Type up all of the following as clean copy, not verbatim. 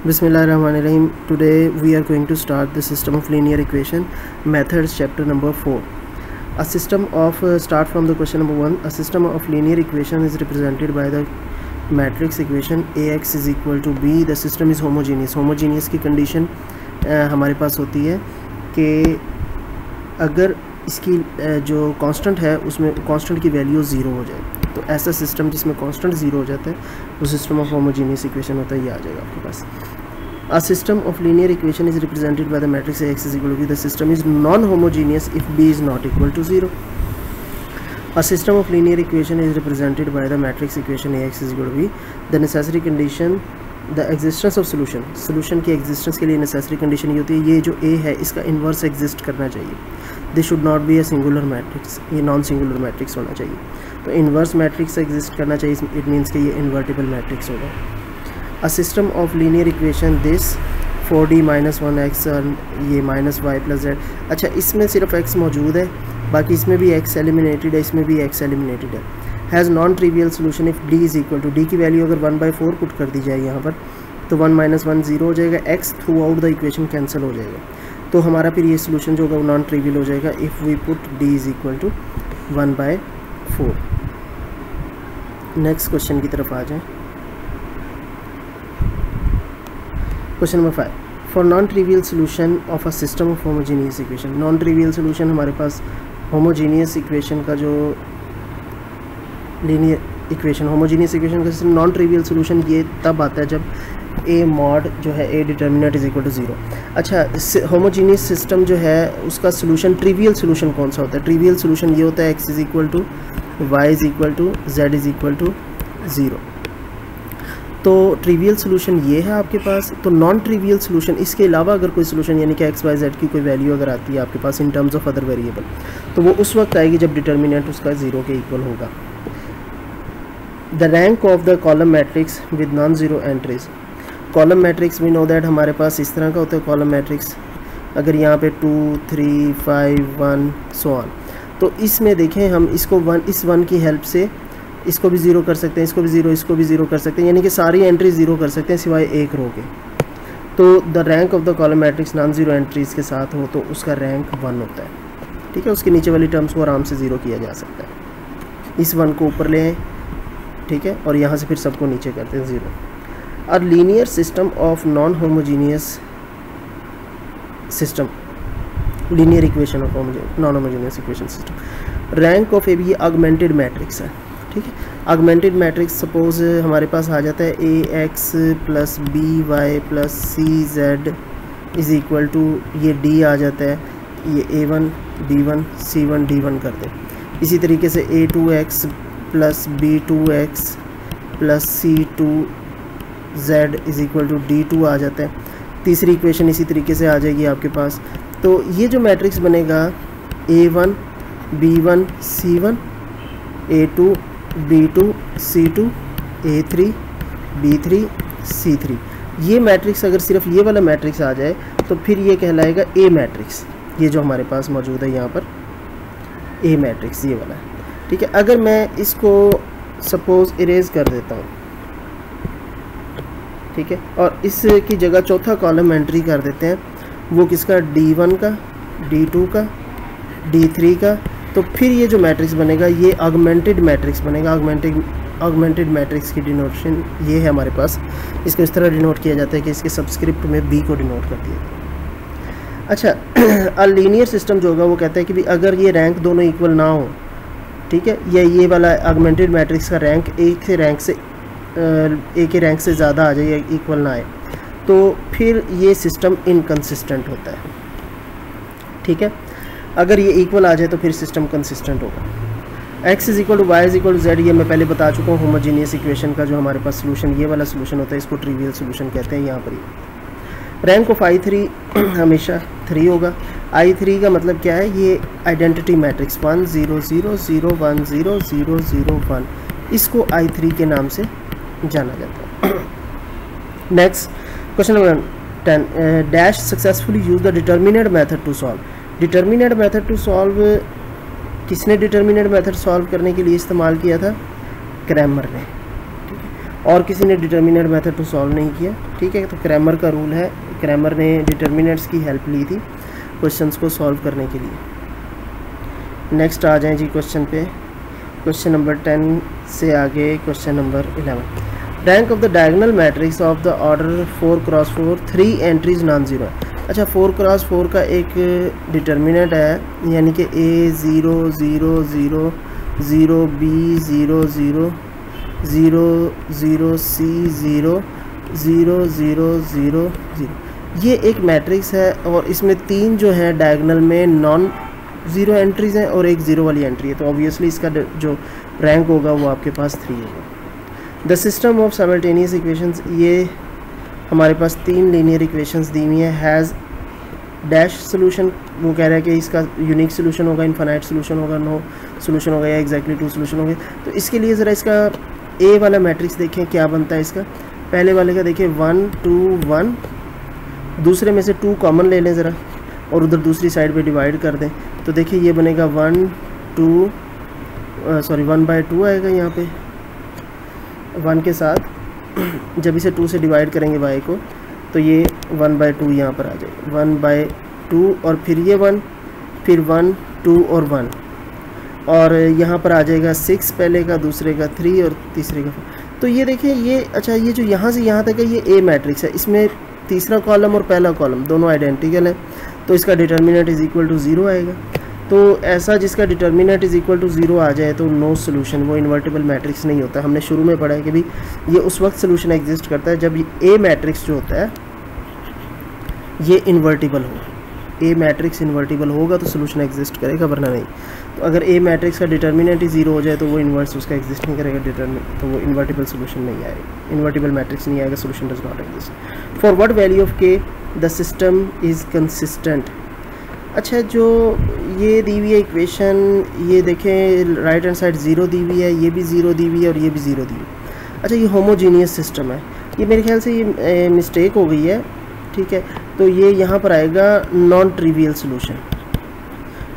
Bismillahirrahmanirrahim. Today we are going to start the system of linear equation methods chapter number 4. A system of start from the question number 1. A system of linear equation is represented by the matrix equation ax is equal to b. The system is homogeneous. Homogeneous की condition हमारे पास होती है कि अगर इसकी जो constant है उसमें कांस्टेंट की वैल्यू 0 हो जाए, तो ऐसा सिस्टम जिसमें कांस्टेंट 0 हो जाता है वो सिस्टम ऑफ होमोजीनियस इक्वेशन होता है। ये आ जाएगा आपके पास। A system of linear equation is represented by the matrix Ax is equal to B. The system is non-homogeneous if B is not equal to 0. A system of linear equation is represented by the matrix equation Ax is equal to B. The necessary condition, the existence of solution. Solution की existence के लिए necessary condition ये होती है, ये जो A है इसका inverse exist करना चाहिए. This should not be a singular matrix. ये non-singular matrix होना चाहिए. तो inverse matrix exist करना चाहिए. It means कि ये invertible matrix होगा. A system of linear equation this 4d minus 1x और ये minus y plus z. अच्छा, इसमें सिर्फ x मौजूद है, बाकी इसमें भी x एलिमिनेटेड है, इसमें भी x एलिमिनेटेड है. Has non trivial solution if d is equal to, d की वैल्यू अगर 1/4 पुट कर दी जाए यहाँ पर तो 1 - 1 0 हो जाएगा. x through out the equation cancel हो जाएगा, तो हमारा फिर ये सोल्यूशन जो होगा वो नॉन ट्रिवियल हो जाएगा if we put d is equal to 1/4. Next question की तरफ आ जाए. Question number 5. For non trivial solution of a system of homogeneous equation. Non trivial solution हमारे पास होमोजीनियस इक्वेशन का जो लीनियर इक्वेशन होमोजीनियस इक्वेशन का सिस्टम नॉन ट्रिवियल सोल्यूशन ये तब आता है जब ए मॉड जो है A determinant is equal to 0. अच्छा, होमोजीनियस सिस्टम जो है उसका सोल्यूशन ट्रिवियल सोल्यूशन कौन सा होता है? ट्रिवियल सोल्यूशन ये होता है x is equal to y is equal to z is equal to 0. तो ट्रिवियल सोल्यूशन ये है आपके पास. तो नॉन ट्रिवियल सोल्यूशन इसके अलावा अगर कोई सोल्यूशन यानी कि एक्स वाई जेड की कोई वैल्यू अगर आती है आपके पास in terms of other variable, तो वो उस वक्त आएगी जब डिटर्मिनेंट उसका 0 के इक्वल होगा. The rank of the column matrix with non zero entries. Column matrix we know that हमारे पास इस तरह का होता है कॉलम मैट्रिक्स. अगर यहाँ पे 2 3 5 1 सो ऑन, तो इसमें देखें हम इसको 1 इस 1 की हेल्प से इसको भी 0 कर सकते हैं, इसको भी 0, इसको भी 0 कर सकते हैं, यानी कि सारी एंट्री 0 कर सकते हैं सिवाय एक रो के. तो the rank of the column matrix non zero entries के साथ हो तो उसका रैंक 1 होता है. ठीक है, उसके नीचे वाली टर्म्स को आराम से 0 किया जा सकता है. इस 1 को ऊपर ले आए, ठीक है, और यहाँ से फिर सबको नीचे करते हैं 0. और linear system of non homogeneous system, linear equation of non homogeneous equation system. Rank of A भी ऑगमेंटेड मैट्रिक्स है. ठीक है, ऑगमेंटेड मैट्रिक्स सपोज हमारे पास आ जाता है A X plus B Y plus C Z is equal to ये D आ जाता है, ये A1 B1 C1 D1 कर दें. इसी तरीके से A2x plus B2x plus C2 Z is equal to D2 आ जाता है. तीसरी इक्वेशन इसी तरीके से आ जाएगी आपके पास. तो ये जो मैट्रिक्स बनेगा A1 B1 C1 A2 B2 C2 A3 B3 C3, ये मैट्रिक्स अगर सिर्फ ये वाला मैट्रिक्स आ जाए तो फिर ये कहलाएगा ए मैट्रिक्स. ये जो हमारे पास मौजूद है यहाँ पर ए मैट्रिक्स ये वाला है. ठीक है, अगर मैं इसको सपोज इरेज कर देता हूँ, ठीक है, और इसकी जगह चौथा कॉलम एंट्री कर देते हैं, वो किसका D1 का D2 का D3 का, तो फिर ये जो मैट्रिक्स बनेगा ये ऑगमेंटेड मैट्रिक्स बनेगा. ऑगमेंटेड मैट्रिक्स की डिनोटेशन ये है हमारे पास. इसको इस तरह डिनोट किया जाता है कि इसके सबस्क्रिप्ट में B को डिनोट कर दिया जाता है. अच्छा, लीनियर सिस्टम जो होगा वो कहता है कि भी अगर ये रैंक दोनों इक्वल ना हो, ठीक है, या ये वाला ऑगमेंटेड मैट्रिक्स का रैंक ए के रैंक से ज़्यादा आ जाए या इक्वल ना आए, तो फिर ये सिस्टम इनकन्सिस्टेंट होता है. ठीक है, अगर ये इक्वल आ जाए तो फिर सिस्टम कंसिस्टेंट होगा. x is equal to y is equal to z, ये मैं पहले बता चुका हूँ. होमोजीनियस इक्वेशन का जो हमारे पास सोल्यूशन ये वाला सोल्यूशन होता है इसको ट्रिवियल सोल्यूशन कहते हैं. यहाँ पर ही रैंक ऑफ I3 हमेशा 3 होगा. I3 का मतलब क्या है? ये आइडेंटिटी मैट्रिक्स 1 0 0 0 1 0 0 0 1, इसको I3 के नाम से जाना जाता है. Next question number 10. Dash successfully use the determinant method to solve. Determinant method to solve, किसने डिटर्मिनेंट मेथड सॉल्व करने के लिए इस्तेमाल किया था? क्रैमर ने. ठीक है, और किसी ने डिटर्मिनेंट मेथड तो सॉल्व नहीं किया, ठीक है। तो क्रैमर का रूल है, क्रैमर ने डिटर्मिनेंट्स की हेल्प ली थी क्वेश्चंस को सॉल्व करने के लिए। नेक्स्ट आ जाएं जी क्वेश्चन पे, क्वेश्चन नंबर 10 से आगे question number 11। Rank of the diagonal matrix of the order 4x4 3 entries non zero. अच्छा 4x4 का एक डिटर्मिनेंट है, यानी कि A 0 0 0 0 B 0 0 0 0 C 0 0 0 0 0। ये एक मैट्रिक्स है और इसमें 3 जो है डायगोनल में नॉन ज़ीरो एंट्रीज़ हैं और एक ज़ीरो वाली एंट्री है, तो ऑब्वियसली इसका जो रैंक होगा वो आपके पास 3 होगा। The system of simultaneous equations, ये हमारे पास 3 लीनियर इक्वेशंस दी हुई हैं। हैज़ डैश सोल्यूशन, वो कह रहा है कि इसका यूनिक सोल्यूशन होगा, इनफाइनाइट सोल्यूशन होगा, नो सोल्यूशन होगा या एग्जैक्टली 2 सोल्यूशन होंगे। तो इसके लिए ज़रा इसका ए वाला मैट्रिक्स देखें क्या बनता है इसका। पहले वाले का देखिए 1 2 1, दूसरे में से 2 कॉमन ले लें ज़रा और उधर दूसरी साइड पे डिवाइड कर दें, तो देखिए ये बनेगा 1 2 आएगा यहाँ पे 1 के साथ। जब इसे 2 से डिवाइड करेंगे y को तो ये 1/2 यहाँ पर आ जाएगा, 1/2 और फिर ये 1, फिर 1 2 और 1, और यहाँ पर आ जाएगा 6 पहले का, दूसरे का 3 और तीसरे का 4। तो ये देखिए ये, अच्छा ये जो यहाँ से यहाँ तक है ये ए मैट्रिक्स है, इसमें तीसरा कॉलम और पहला कॉलम दोनों आइडेंटिकल है, तो इसका डिटर्मिनेंट इज़ इक्वल टू 0 आएगा। तो ऐसा जिसका डिटर्मिनेंट इज़ इक्वल टू 0 आ जाए तो नो सोल्यूशन, वो इन्वर्टिबल मैट्रिक्स नहीं होता। हमने शुरू में पढ़ा है कि भाई ये उस वक्त सोल्यूशन एग्जिस्ट करता है जब ए मैट्रिक्स जो होता है ये इन्वर्टिबल हो। ए मैट्रिक्स इन्वर्टिबल होगा तो सोल्यूशन एग्जिस्ट करेगा, वरना नहीं। तो अगर ए मैट्रिक्स का डिटर्मिनेंट ही 0 हो जाए तो वो इन्वर्स उसका एग्जिस्ट नहीं करेगा, तो वो इन्वर्टिबल सोल्यूशन नहीं आएगा, इन्वर्टिबल मैट्रिक्स नहीं आएगा, solution does not exist. For what value of के द सिस्टम इज़ कंसिस्टेंट। अच्छा जो ये दी हुई है इक्वेशन, ये देखें राइट हैंड साइड 0 दी हुई है, ये भी 0 दी हुई है और ये भी 0 दी हुई है। अच्छा ये होमोजीनियस सिस्टम है, ये मेरे ख्याल से ये मिस्टेक हो गई है, ठीक है। तो ये यहाँ पर आएगा नॉन ट्रिवियल सोल्यूशन,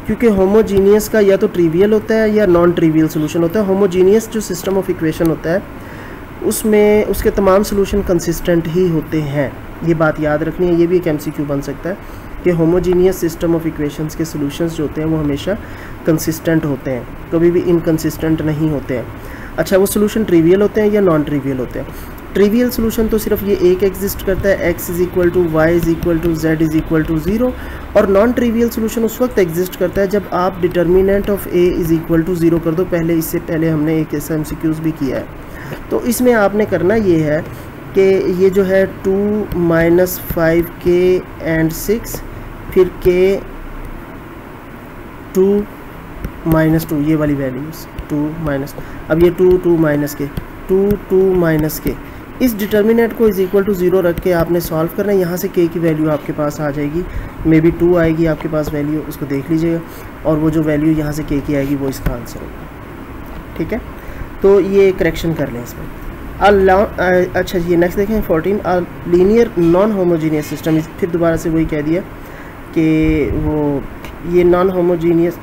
क्योंकि होमोजीनियस का या तो ट्रिवियल होता है या नॉन ट्रिवियल सोल्यूशन होता है। होमोजीनियस जो सिस्टम ऑफ इक्वेशन होता है उसमें उसके तमाम सोल्यूशन कंसिस्टेंट ही होते हैं, ये बात याद रखनी है। ये भी एक MCQ बन सकता है कि होमोजीनियस सिस्टम ऑफ इक्वेशंस के सॉल्यूशंस जो होते हैं वो हमेशा कंसिस्टेंट होते हैं, कभी भी इनकंसिस्टेंट नहीं होते हैं। अच्छा वो सॉल्यूशन ट्रिवियल होते हैं या नॉन ट्रिवियल होते हैं। ट्रिवियल सॉल्यूशन तो सिर्फ ये एक एग्जिस्ट करता है, x = y = z = 0, और नॉन ट्रिवियल सॉल्यूशन उस वक्त एग्जिस्ट करता है जब आप डिटर्मिनेंट ऑफ a = 0 कर दो। पहले इससे पहले हमने एक ऐसा MCQs भी किया है। तो इसमें आपने करना ये है कि ये जो है 2 - 5k and 6, फिर k 2 - 2, ये वाली वैल्यूज़ 2 - अब ये 2 2 - k 2 2 - k, इस डिटर्मिनेंट को = 0 रख के आपने सॉल्व करना है। यहाँ से k की वैल्यू आपके पास आ जाएगी, मे बी 2 आएगी आपके पास वैल्यू, उसको देख लीजिएगा, और वो जो वैल्यू यहाँ से k की आएगी वो इसका आंसर होगा, ठीक है। तो ये करेक्शन कर लें इसमें। अच्छा ये नेक्स्ट देखें 14, लीनियर नॉन होमोजीनियस सिस्टम, फिर दोबारा से वही कह दिया कि वो ये non homogeneous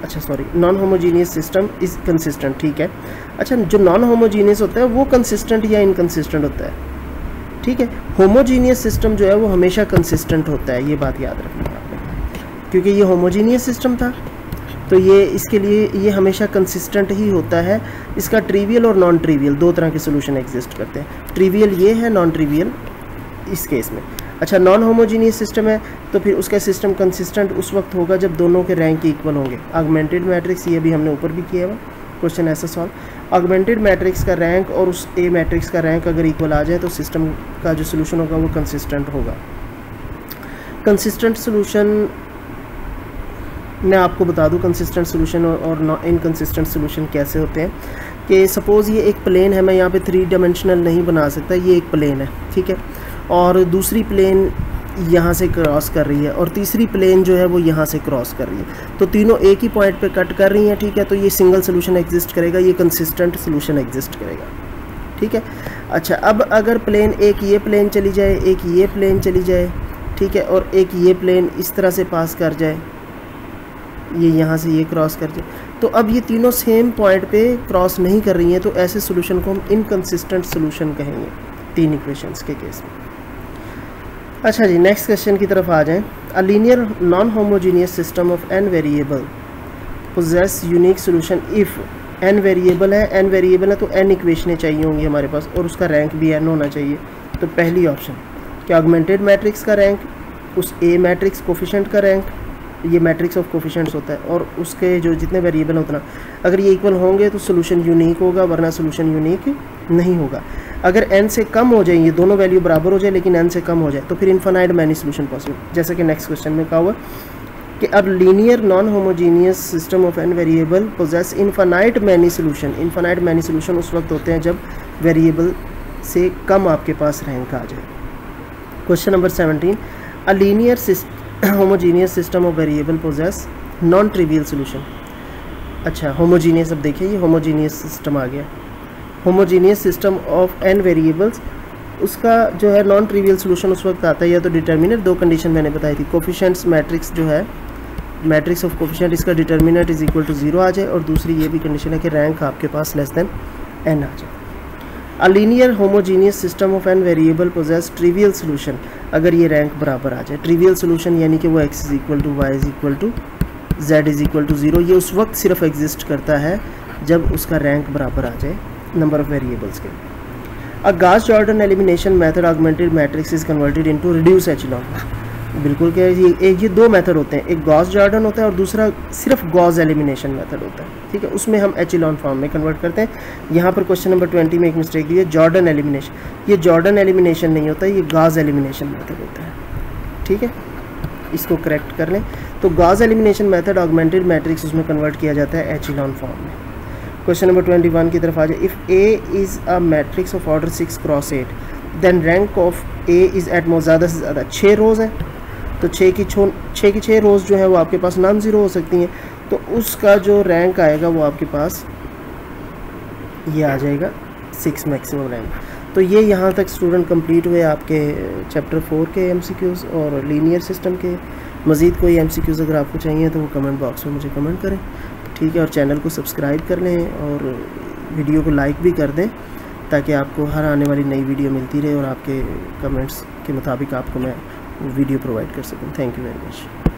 system is consistent, ठीक है। अच्छा जो नॉन होमोजीनियस होता है वो कंसिस्टेंट या इनकंसिस्टेंट होता है, ठीक है। होमोजीनियस सिस्टम जो है वो हमेशा कंसिस्टेंट होता है, ये बात याद रखना है आपने, क्योंकि ये होमोजीनियस सिस्टम था तो ये इसके लिए ये हमेशा कंसिस्टेंट ही होता है। इसका ट्रिवियल और नॉन ट्रिवियल 2 तरह के सोल्यूशन एग्जिस्ट करते हैं, ट्रिवियल ये है, नॉन ट्रिवियल इस केस में। अच्छा नॉन होमोजीनियस सिस्टम है तो फिर उसका सिस्टम कंसिस्टेंट उस वक्त होगा जब दोनों के रैंक इक्वल होंगे। ऑगमेंटेड मैट्रिक्स, ये भी हमने ऊपर भी किया हुआ क्वेश्चन ऐसा सॉल्व। ऑगमेंटेड मैट्रिक्स का रैंक और उस ए मैट्रिक्स का रैंक अगर इक्वल आ जाए तो सिस्टम का जो सोल्यूशन होगा वो कंसिस्टेंट होगा। कंसिस्टेंट सोल्यूशन मैं आपको बता दूं, कंसिस्टेंट सोल्यूशन और इनकंसिस्टेंट सोल्यूशन कैसे होते हैं। कि सपोज़ ये एक प्लेन है, मैं यहाँ पे 3 डायमेंशनल नहीं बना सकता, ये एक प्लेन है, ठीक है, और दूसरी प्लेन यहाँ से क्रॉस कर रही है और तीसरी प्लेन जो है वो यहाँ से क्रॉस कर रही है, तो तीनों एक ही पॉइंट पे कट कर रही हैं, ठीक है। तो ये सिंगल सोल्यूशन एग्जिस्ट करेगा, ये कंसिस्टेंट सोल्यूशन एग्जिस्ट करेगा, ठीक है। अच्छा अब अगर प्लेन एक ये प्लेन चली जाए, एक ये प्लेन चली जाए, ठीक है, और एक ये प्लेन इस तरह से पास कर जाए, ये यहाँ से ये क्रॉस कर जाए, तो अब ये तीनों सेम पॉइंट पे क्रॉस नहीं कर रही हैं, तो ऐसे सोल्यूशन को हम इनकंसिस्टेंट सोल्यूशन कहेंगे तीन इक्वेशंस के केस में। अच्छा जी, नेक्स्ट क्वेश्चन की तरफ आ जाएं। A linear non homogeneous system of n variable possess unique solution if n variable है तो n इक्वेशनें चाहिए होंगी हमारे पास, और उसका रैंक भी n होना चाहिए। तो पहली ऑप्शन कि ऑगमेंटेड मैट्रिक्स का रैंक, उस A मैट्रिक्स कोफिशिएंट का रैंक, ये मैट्रिक्स ऑफ कोफिशिएंट्स होता है, और उसके जो जितने वेरिएबल हैं उतना, अगर ये इक्वल होंगे तो सोल्यूशन यूनिक होगा, वरना सोल्यूशन यूनिक नहीं होगा। अगर n से कम हो जाए, ये दोनों वैल्यू बराबर हो जाए लेकिन n से कम हो जाए, तो फिर इन्फानाइट मैनी सोल्यूशन पॉसिबल, जैसा कि नेक्स्ट क्वेश्चन में कहा हुआ कि अब linear non homogeneous system of n variable possess infinite many solution. Infinite many solution उस वक्त होते हैं जब वेरिएबल से कम आपके पास रैंक आ जाए। Question number 17, a linear homogeneous system of variable possess non trivial solution. अच्छा, होमोजीनियस, अब देखिए ये होमोजीनियस सिस्टम आ गया। Homogeneous system of n variables, उसका जो है नॉन ट्रिवियल सोल्यूशन उस वक्त आता है या तो डिटर्मिनेंट, दो कंडीशन मैंने बताई थी, कोफिशिएंट्स मैट्रिक्स जो है मैट्रिक्स ऑफ कोफिशिएंट, इसका डिटर्मिनेंट इज इक्वल टू 0 आ जाए, और दूसरी ये भी कंडीशन है कि रैंक आपके पास लेस देन n आ जाए। A linear homogeneous system of n variable possess trivial solution, अगर ये रैंक बराबर आ जाए। ट्रिवियल सोल्यूशन यानी कि वो x is equal to y is equal to z is equal to 0, ये उस वक्त सिर्फ एग्जिस्ट करता है जब उसका रैंक बराबर आ जाए नंबर ऑफ वेरिएबल्स के। A Gauss Jordan elimination method augmented matrix is converted into reduce echelon. बिल्कुल क्या है, ये दो मेथड होते हैं, एक गॉस जॉर्डन होता है और दूसरा सिर्फ गॉस एलिमिनेशन मेथड होता है, ठीक है, उसमें हम एचेलॉन फॉर्म में कन्वर्ट करते हैं। यहाँ पर क्वेश्चन नंबर 20 में एक मिस्टेक दी है, जॉर्डन एलिमिनेशन, ये जॉर्डन एलिमिनेशन नहीं होता, ये गॉस एलिमिनेशन मेथड होता है, ठीक है, इसको करेक्ट कर लें। तो Gauss elimination method augmented matrix उसमें कन्वर्ट किया जाता है एचेलॉन फॉर्म में। क्वेश्चन नंबर 21 की तरफ आ जाए। If A is a matrix of order 6 cross 8 then rank of A is at most, ज़्यादा से ज़्यादा 6 रोज़ हैं, तो 6 की 6 रोज़ जो है वो आपके पास नॉन ज़ीरो हो सकती हैं, तो उसका जो रैंक आएगा वो आपके पास ये आ जाएगा 6 मैक्सिमम रैंक। तो ये यहाँ तक स्टूडेंट कंप्लीट हुए आपके चैप्टर 4 के MCQs और लीनियर सिस्टम के। मज़ीद कोई MCQs अगर आपको चाहिए तो वो कमेंट बॉक्स में मुझे कमेंट करें, ठीक है, और चैनल को सब्सक्राइब कर लें और वीडियो को लाइक भी कर दें, ताकि आपको हर आने वाली नई वीडियो मिलती रहे और आपके कमेंट्स के मुताबिक आपको मैं वीडियो प्रोवाइड कर सकूं। Thank you very much.